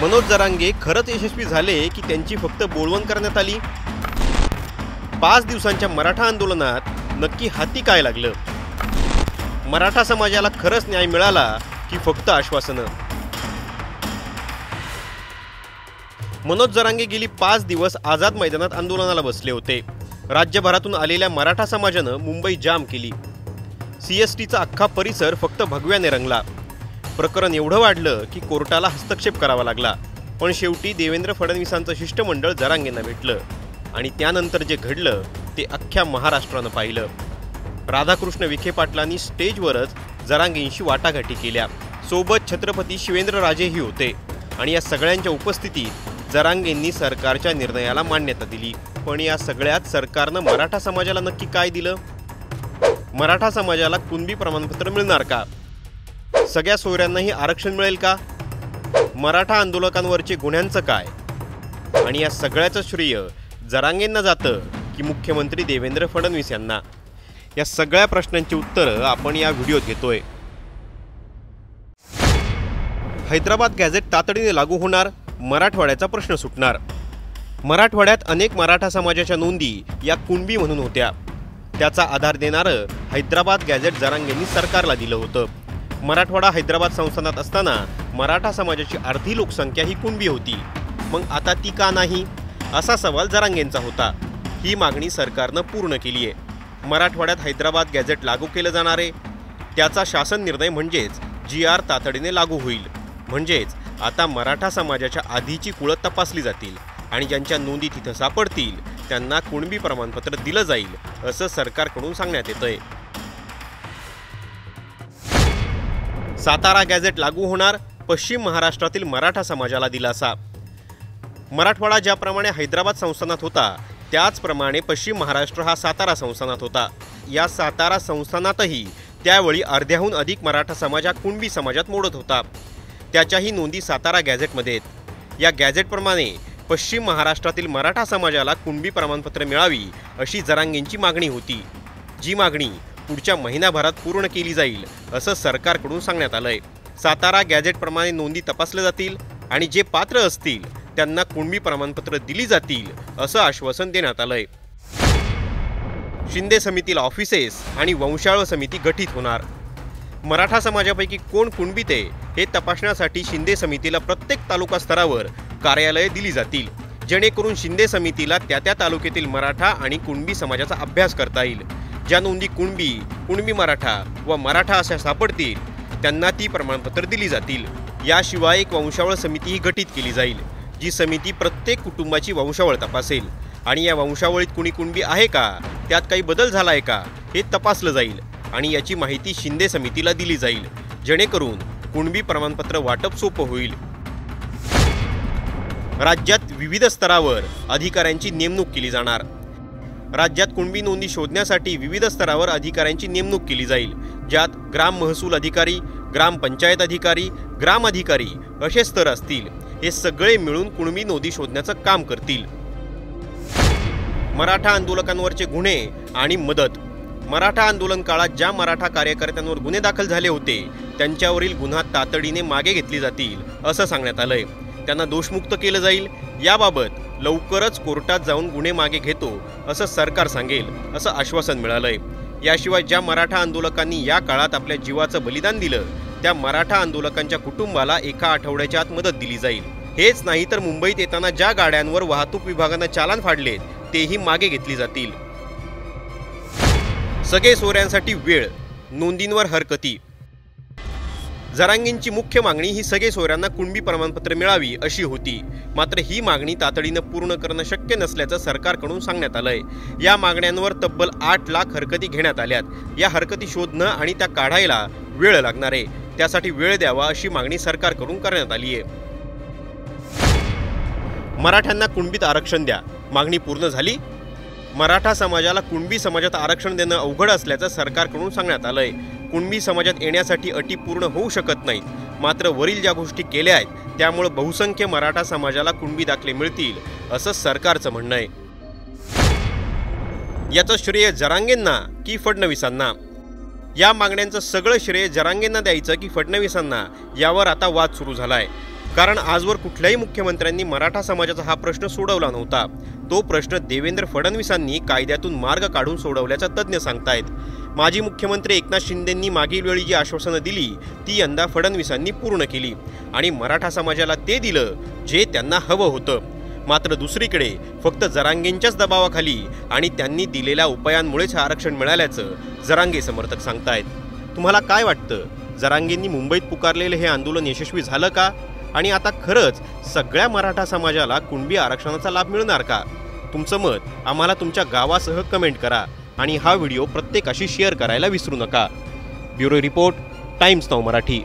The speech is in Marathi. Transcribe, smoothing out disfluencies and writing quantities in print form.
मनोज जरांगे खरंच यशस्वी झाले की त्यांची फक्त बोलवण करण्यात आली? 5 दिवसांच्या मराठा आंदोलनात नक्की हाती काय लागलं? मराठा समाजाला खरंच न्याय मिळाला की फक्त आश्वासनं? मनोज जरांगे गेली 5 दिवस आझाद मैदानात आंदोलनाला बसले होते। राज्यभरातून आलेल्या मराठा समाजानं मुंबई जाम केली। CSTचा अख्खा परिसर फक्त भगव्याने रंगला। प्रकरण एवढं वाढलं की कोर्टाला हस्तक्षेप करावा लागला, पण शेवटी देवेंद्र फडणवीसांचं शिष्टमंडळ जरांगेंना भेटलं आणि त्यानंतर जे घडलं ते अख्ख्या महाराष्ट्रानं पाहिलं। राधाकृष्ण विखे पाटलांनी स्टेजवरच जरांगेंशी वाटाघाटी केल्या। सोबत छत्रपती शिवेंद्रराजेही होते आणि या सगळ्यांच्या उपस्थितीत जरांगेंनी सरकारच्या निर्णयाला मान्यता दिली। पण या सगळ्यात सरकारनं मराठा समाजाला नक्की काय दिलं? मराठा समाजाला कुणबी प्रमाणपत्र मिळणार का? सगळ्या सोयऱ्यांनाही आरक्षण मिळेल का? मराठा आंदोलकांवरचे गुन्ह्यांचं काय? आणि या सगळ्याचं श्रेय जरांगेंना जातं की मुख्यमंत्री देवेंद्र फडणवीस यांना? या सगळ्या प्रश्नांची उत्तरं आपण या व्हिडिओत घेतोय। हैदराबाद गॅझेट तातडीने लागू होणार, मराठवाड्याचा प्रश्न सुटणार। मराठवाड्यात अनेक मराठा समाजाच्या नोंदी या कुणबी म्हणून होत्या। त्याचा आधार देणारं हैदराबाद गॅझेट जरांगेंनी सरकारला दिलं होतं। मराठवाडा हैदराबाद संस्थानात असताना मराठा समाजाची अर्धी लोकसंख्या ही कुणबी होती, मग आता ती का नाही, असा सवाल जरांगेंचा होता। ही मागणी सरकारनं पूर्ण केली आहे। मराठवाड्यात हैदराबाद गॅझेट लागू केलं जाणार आहे। त्याचा शासन निर्णय म्हणजेच GR तातडीने लागू होईल। म्हणजेच आता मराठा समाजाच्या आधीची कुळं तपासली जातील आणि ज्यांच्या नोंदी तिथं सापडतील त्यांना कुणबी प्रमाणपत्र दिलं जाईल, असं सरकारकडून सांगण्यात येतंय। सातारा गॅझेट लागू होणार, पश्चिम महाराष्ट्रातील मराठा समाजाला दिलासा। मराठवाडा ज्याप्रमाणे हैदराबाद संस्थानात होता त्याचप्रमाणे पश्चिम महाराष्ट्र हा सातारा संस्थानात होता। या सातारा संस्थानातही त्यावेळी अर्ध्याहून अधिक मराठा समाज हा कुणबी समाजात मोडत होता। त्याच्याही नोंदी सातारा गॅझेटमध्ये आहेत। या गॅझेटप्रमाणे पश्चिम महाराष्ट्रातील मराठा समाजाला कुणबी प्रमाणपत्र मिळावी अशी जरांगेंची मागणी होती, जी मागणी पुढच्या महिनाभरात पूर्ण केली जाईल असं सरकारकडून सांगण्यात आलंय। सातारा गॅझेटप्रमाणे नोंदी तपासल्या जातील आणि जे पात्र असतील त्यांना कुणबी प्रमाणपत्र दिली जातील असं आश्वासन देण्यात आलंय। शिंदे समितीला ऑफिसेस आणि वंशावळ समिती गठीत होणार। मराठा समाजापैकी कोण कुणबीत आहे हे तपासण्यासाठी शिंदे समितीला प्रत्येक तालुका स्तरावर कार्यालये दिली जातील, जेणेकरून शिंदे समितीला त्या तालुक्यातील मराठा आणि कुणबी समाजाचा अभ्यास करता येईल। ज्या नोंदी कुणबी मराठा व मराठा अशा सापडतील त्यांना ती प्रमाणपत्र दिली जातील। याशिवाय एक वंशावळ समितीही गठीत केली जाईल, जी समिती प्रत्येक कुटुंबाची वंशावळ तपासेल आणि या वंशावळीत कुणी कुणबी आहे का, त्यात काही बदल झाला आहे का हे तपासलं जाईल आणि याची माहिती शिंदे समितीला दिली जाईल, जेणेकरून कुणबी प्रमाणपत्र वाटप सोपं होईल। राज्यात विविध स्तरावर अधिकाऱ्यांची नेमणूक केली जाणार। राज्यात कुणबी नोंदी शोधण्यासाठी विविध स्तरावर अधिकाऱ्यांची नेमणूक केली जाईल, ज्यात ग्राम महसूल अधिकारी, ग्राम पंचायत अधिकारी, ग्राम अधिकारी असे स्तर असतील। हे सगळे मिळून कुणबी नोंदी शोधण्याचं काम करतील। मराठा आंदोलकांवरचे गुन्हे आणि मदत। मराठा आंदोलन काळात ज्या मराठा कार्यकर्त्यांवर गुन्हे दाखल झाले होते त्यांच्यावरील गुन्हा तातडीने मागे घेतली जातील असं सांगण्यात आलंय। त्यांना दोषमुक्त केलं जाईल। याबाबत लवकरच कोर्टात जाऊन गुन्हे मागे घेतो असं सरकार सांगेल असं आश्वासन मिळालंय। याशिवाय ज्या मराठा आंदोलकांनी या काळात आपल्या जीवाचं बलिदान दिलं त्या मराठा आंदोलकांच्या कुटुंबाला एका आठवड्याच्या आत मदत दिली जाईल। हेच नाही तर मुंबईत येताना ज्या गाड्यांवर वाहतूक विभागानं चालान फाडलेत तेही मागे घेतली जातील। सगळे सोयऱ्यांसाठी वेळ, नोंदींवर हरकती। जरांगेंची मुख्य मागणी ही सगळे सोयऱ्यांना कुणबी प्रमाणपत्र मिळावी अशी होती। मात्र ही मागणी तातडीनं पूर्ण करणं शक्य नसल्याचं सरकारकडून सांगण्यात आलंय। या मागण्यांवर तब्बल 8 लाख हरकती घेण्यात आल्यात। या हरकती शोधणं आणि त्या काढायला वेळ लागणार आहे, त्यासाठी वेळ द्यावा अशी मागणी सरकारकडून करण्यात आली आहे। मराठ्यांना कुणबीत आरक्षण द्या, मागणी पूर्ण झाली? मराठा समाजाला कुणबी समाजात आरक्षण देणं अवघड असल्याचं सरकारकडून सांगण्यात आलंय। कुणबी समाजात येण्यासाठी अटी पूर्ण होऊ शकत नाहीत, मात्र वरील ज्या गोष्टी केल्या आहेत त्यामुळे बहुसंख्य मराठा समाजाला कुणबी दाखले मिळतील असं सरकारचं म्हणणं आहे। याचं श्रेय जरांगेंना की फडणवीसांना? या मागण्यांचं सगळं श्रेय जरांगेंना द्यायचं की फडणवीसांना, यावर आता वाद सुरू झालाय। कारण आजवर कुठल्याही मुख्यमंत्र्यांनी मराठा समाजाचा हा प्रश्न सोडवला नव्हता। तो प्रश्न देवेंद्र फडणवीसांनी कायद्यातून मार्ग काढून सोडवल्याचा तज्ज्ञ सांगतायत। माजी मुख्यमंत्री एकनाथ शिंदेंनी मागील वेळी जी आश्वासनं दिली ती यंदा फडणवीसांनी पूर्ण केली आणि मराठा समाजाला ते दिलं जे त्यांना हवं होतं। मात्र दुसरीकडे फक्त जरांगेंच्याच दबावाखाली आणि त्यांनी दिलेल्या उपायांमुळेच आरक्षण मिळाल्याचं जरांगे समर्थक सांगतायत। तुम्हाला काय वाटतं, जरांगेंनी मुंबईत पुकारलेले हे आंदोलन यशस्वी झालं का? आणि आता खरंच सगळ्या मराठा समाजाला कुणबी आरक्षणाचा लाभ मिळणार का? तुमचं मत आम्हाला तुमच्या गावासह कमेंट करा आणि हा व्हिडिओ प्रत्येकाशी शेअर करायला विसरू नका। Bureau report, times now Marathi.